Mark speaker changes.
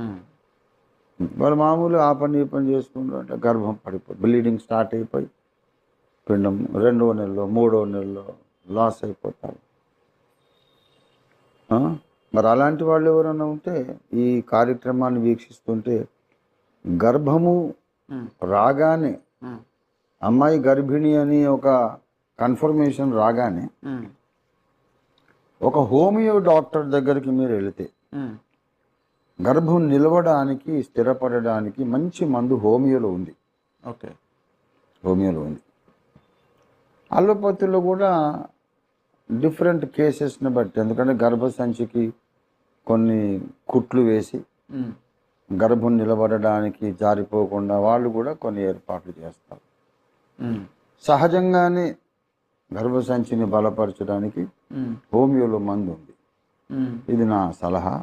Speaker 1: ఉమ్,
Speaker 2: వాళ్ళు మామూలు ఆ పని ఈ పని చేసుకుంటూ అంటే గర్భం పడిపోయి బ్లీడింగ్ స్టార్ట్ అయిపోయి పిండం 2వ నెలలో 3వ నెలలో లాస్ అయిపోతారు. ఆ? మరి అలాంటి వాళ్ళు ఎవరైనా ఉంటే ఈ కార్యక్రమాన్ని వీక్షిస్తుంటే గర్భము
Speaker 1: ఉమ్,
Speaker 2: రాగానే
Speaker 1: ఉమ్,
Speaker 2: అమ్మాయి గర్భిణి అని ఒక కన్ఫర్మేషన్ రాగానే
Speaker 1: ఉమ్,
Speaker 2: ఒక హోమియో డాక్టర్ దగ్గరికి మీరు వెళితే
Speaker 1: ఉమ్,
Speaker 2: గర్భం నిలవడానికి స్థిరపడడానికి మంచి మందు హోమియోలో ఉంది.
Speaker 1: ఓకే.
Speaker 2: హోమియోలో ఉంది. అలోపతిలో కూడా డిఫరెంట్ కేసెస్ని బట్టి, ఎందుకంటే గర్భసంచికి కొన్ని కుట్లు వేసి
Speaker 1: ఉమ్,
Speaker 2: గర్భం నిలబడడానికి జారిపోకుండా వాళ్ళు కూడా కొన్ని ఏర్పాట్లు చేస్తారు.
Speaker 1: ఉమ్,
Speaker 2: సహజంగానే గర్భసంచిని బలపరచడానికి
Speaker 1: ఉమ్,
Speaker 2: హోమియోలో మందు ఉంది.
Speaker 1: ఉమ్,
Speaker 2: ఇది నా సలహా.